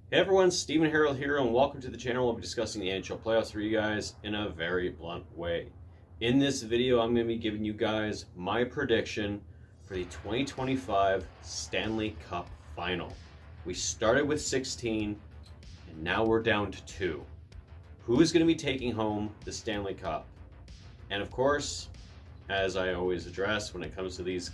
Hey everyone, Stephen Harrold here, and welcome to the channel. We'll be discussing the NHL Playoffs for you guys in a very blunt way. In this video, I'm going to be giving you guys my prediction for the 2025 Stanley Cup Final. We started with 16, and now we're down to 2. Who is going to be taking home the Stanley Cup? And of course, as I always address when it comes to these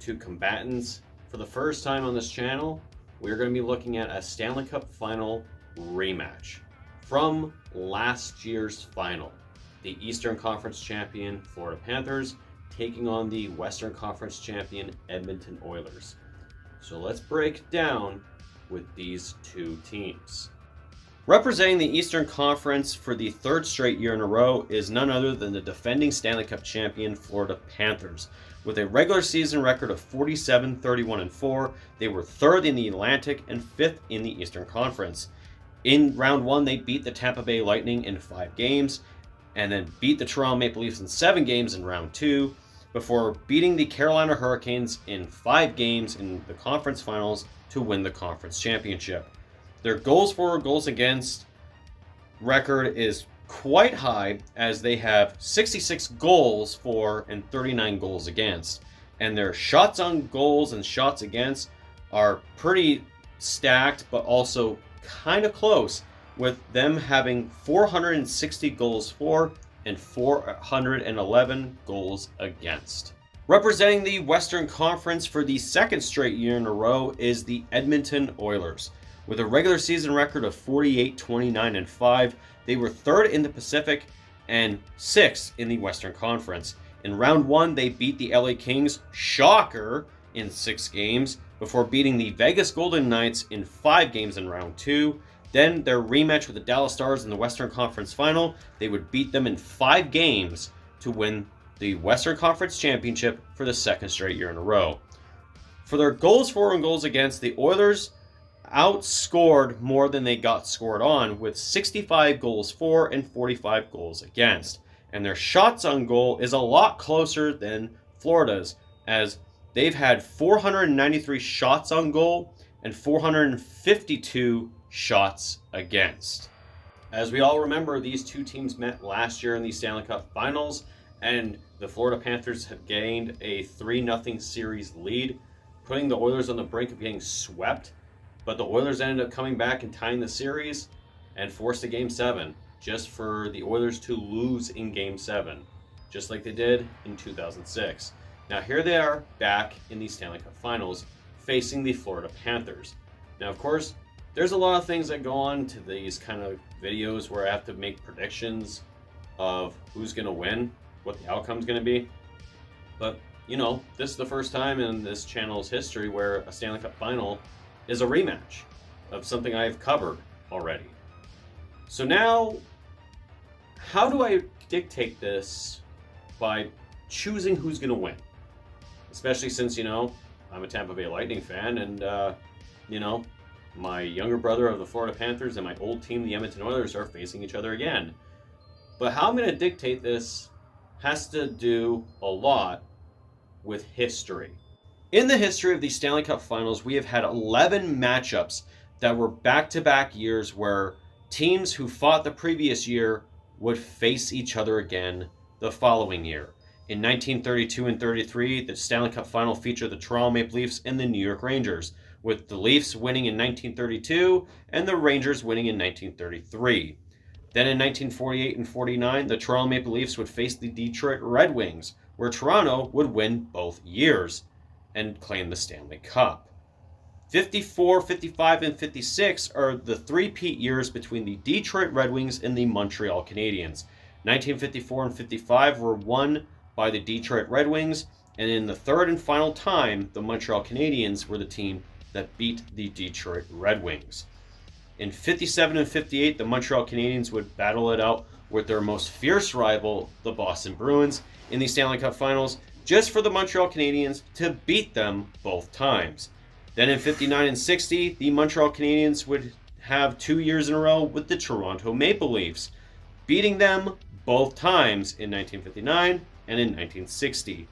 two combatants, for the first time on this channel, we're going to be looking at a Stanley Cup Final rematch from last year's final. The Eastern Conference champion Florida Panthers taking on the Western Conference champion Edmonton Oilers. So let's break down with these two teams. Representing the Eastern Conference for the third straight year in a row is none other than the defending Stanley Cup champion Florida Panthers. With a regular season record of 47, 31, and 4, they were third in the Atlantic and fifth in the Eastern Conference. In round 1, they beat the Tampa Bay Lightning in 5 games, and then beat the Toronto Maple Leafs in 7 games in round 2, before beating the Carolina Hurricanes in 5 games in the conference finals to win the conference championship. Their goals for, goals against record is quite high, as they have 66 goals for and 39 goals against. And their shots on goals and shots against are pretty stacked, but also kind of close, with them having 460 goals for and 411 goals against. Representing the Western Conference for the second straight year in a row is the Edmonton Oilers. With a regular season record of 48, 29, and 5, they were third in the Pacific and 6th in the Western Conference. In round 1, they beat the LA Kings, shocker, in 6 games, before beating the Vegas Golden Knights in 5 games in round 2. Then their rematch with the Dallas Stars in the Western Conference Final, they would beat them in 5 games to win the Western Conference Championship for the second straight year in a row. For their goals for and goals against, the Oilers outscored more than they got scored on, with 65 goals for and 45 goals against. And their shots on goal is a lot closer than Florida's, as they've had 493 shots on goal and 452 shots against. As we all remember, these two teams met last year in the Stanley Cup Finals, and the Florida Panthers have gained a 3-0 series lead, putting the Oilers on the brink of getting swept. But the Oilers ended up coming back and tying the series and forced a Game 7, just for the Oilers to lose in Game 7, just like they did in 2006. Now here they are back in the Stanley Cup Finals, facing the Florida Panthers. Now, of course, there's a lot of things that go on to these kind of videos where I have to make predictions of who's going to win, what the outcome's going to be. But, you know, this is the first time in this channel's history where a Stanley Cup Final is a rematch of something I've covered already. So now, how do I dictate this by choosing who's going to win? Especially since, you know, I'm a Tampa Bay Lightning fan, and, you know, my younger brother of the Florida Panthers and my old team, the Edmonton Oilers, are facing each other again. But how I'm going to dictate this has to do a lot with history. In the history of the Stanley Cup Finals, we have had 11 matchups that were back-to-back years where teams who fought the previous year would face each other again the following year. In 1932 and 33, the Stanley Cup Final featured the Toronto Maple Leafs and the New York Rangers, with the Leafs winning in 1932 and the Rangers winning in 1933. Then in 1948 and 49, the Toronto Maple Leafs would face the Detroit Red Wings, where Toronto would win both years and claim the Stanley Cup. 54, 55, and 56 are the three-peat years between the Detroit Red Wings and the Montreal Canadiens. 1954 and 55 were won by the Detroit Red Wings, and in the third and final time, the Montreal Canadiens were the team that beat the Detroit Red Wings. In 57 and 58, the Montreal Canadiens would battle it out with their most fierce rival, the Boston Bruins, in the Stanley Cup Finals, just for the Montreal Canadiens to beat them both times. Then in 59 and 60, the Montreal Canadiens would have 2 years in a row with the Toronto Maple Leafs, beating them both times in 1959 and in 1960.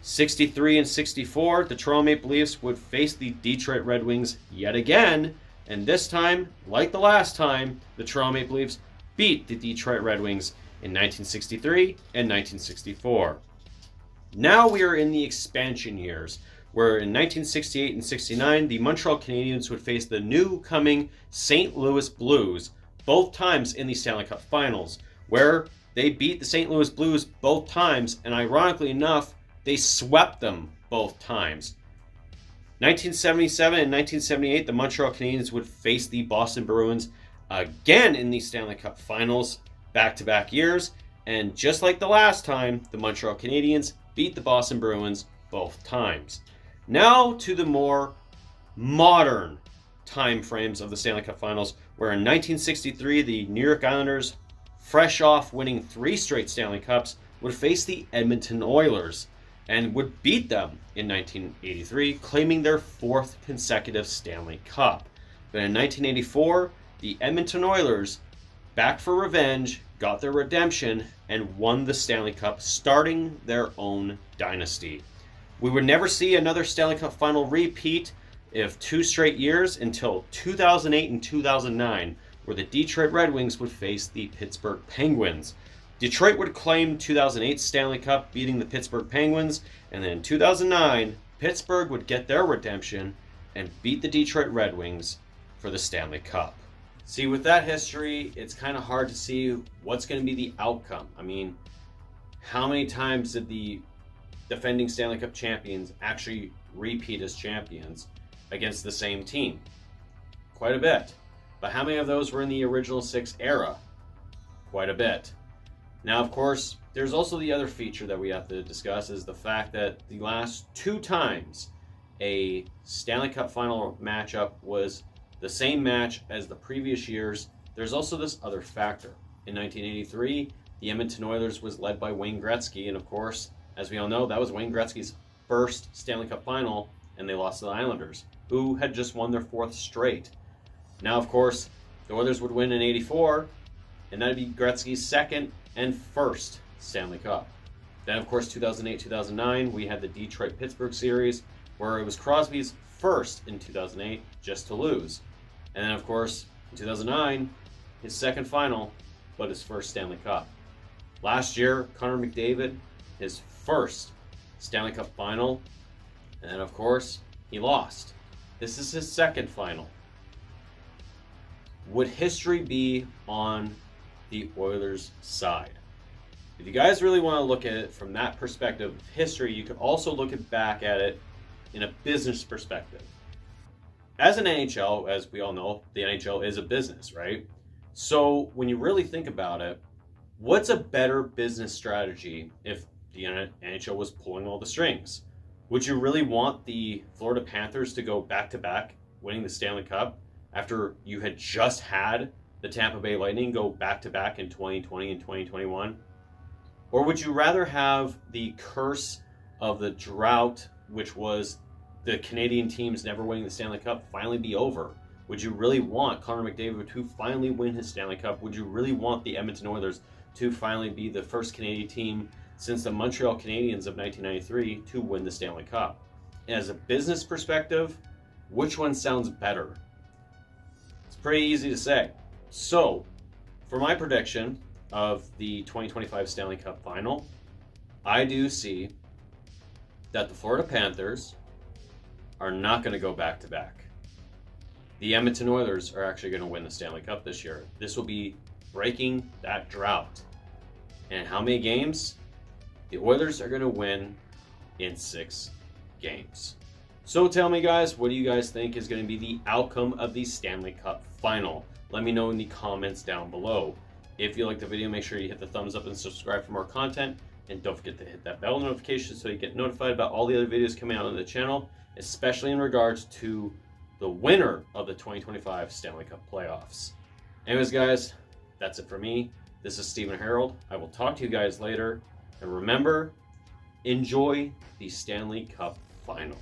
63 and 64, the Toronto Maple Leafs would face the Detroit Red Wings yet again, and this time, like the last time, the Toronto Maple Leafs beat the Detroit Red Wings in 1963 and 1964. Now we are in the expansion years, where in 1968 and 69, the Montreal Canadiens would face the new coming St. Louis Blues, both times in the Stanley Cup Finals, where they beat the St. Louis Blues both times, and ironically enough, they swept them both times. 1977 and 1978, the Montreal Canadiens would face the Boston Bruins again in the Stanley Cup Finals, back-to-back years, and just like the last time, the Montreal Canadiens beat the Boston Bruins both times. Now to the more modern time frames of the Stanley Cup Finals, where in 1963, the New York Islanders, fresh off winning 3 straight Stanley Cups, would face the Edmonton Oilers and would beat them in 1983, claiming their 4th consecutive Stanley Cup. But in 1984, the Edmonton Oilers, back for revenge, got their redemption, and won the Stanley Cup, starting their own dynasty. We would never see another Stanley Cup final repeat of 2 straight years until 2008 and 2009, where the Detroit Red Wings would face the Pittsburgh Penguins. Detroit would claim 2008 Stanley Cup, beating the Pittsburgh Penguins, and then in 2009, Pittsburgh would get their redemption and beat the Detroit Red Wings for the Stanley Cup. See, with that history, it's kind of hard to see what's going to be the outcome. I mean, how many times did the defending Stanley Cup champions actually repeat as champions against the same team? Quite a bit. But how many of those were in the original 6 era? Quite a bit. Now, of course, there's also the other feature that we have to discuss, is the fact that the last 2 times a Stanley Cup final matchup was the same match as the previous years. There's also this other factor. In 1983, the Edmonton Oilers was led by Wayne Gretzky, and of course, as we all know, that was Wayne Gretzky's first Stanley Cup final, and they lost to the Islanders, who had just won their 4th straight. Now, of course, the Oilers would win in 84, and that'd be Gretzky's 2nd and 1st Stanley Cup. Then, of course, 2008-2009, we had the Detroit-Pittsburgh series, where it was Crosby's 1st in 2008, just to lose. And then, of course, in 2009, his 2nd final, but his 1st Stanley Cup. Last year, Connor McDavid, his 1st Stanley Cup final, and then, of course, he lost. This is his 2nd final. Would history be on the Oilers' side? If you guys really want to look at it from that perspective of history, you could also look back at it in a business perspective. As an NHL, as we all know, the NHL is a business, right? So when you really think about it, what's a better business strategy if the NHL was pulling all the strings? Would you really want the Florida Panthers to go back-to-back winning the Stanley Cup after you had just had the Tampa Bay Lightning go back-to-back in 2020 and 2021? Or would you rather have the curse of the drought, which was the Canadian teams never winning the Stanley Cup, finally be over? Would you really want Connor McDavid to finally win his Stanley Cup? Would you really want the Edmonton Oilers to finally be the first Canadian team since the Montreal Canadiens of 1993 to win the Stanley Cup? As a business perspective, which one sounds better? It's pretty easy to say. So, for my prediction of the 2025 Stanley Cup Final, I do see that the Florida Panthers are not going to go back-to-back. The Edmonton Oilers are actually going to win the Stanley Cup this year. This will be breaking that drought. And how many games? The Oilers are going to win in 6 games. So tell me, guys, what do you guys think is going to be the outcome of the Stanley Cup Final? Let me know in the comments down below. If you liked the video, make sure you hit the thumbs up and subscribe for more content. And don't forget to hit that bell notification so you get notified about all the other videos coming out on the channel, especially in regards to the winner of the 2025 Stanley Cup Playoffs. Anyways, guys, that's it for me. This is Stephen Harrold. I will talk to you guys later. And remember, enjoy the Stanley Cup Final.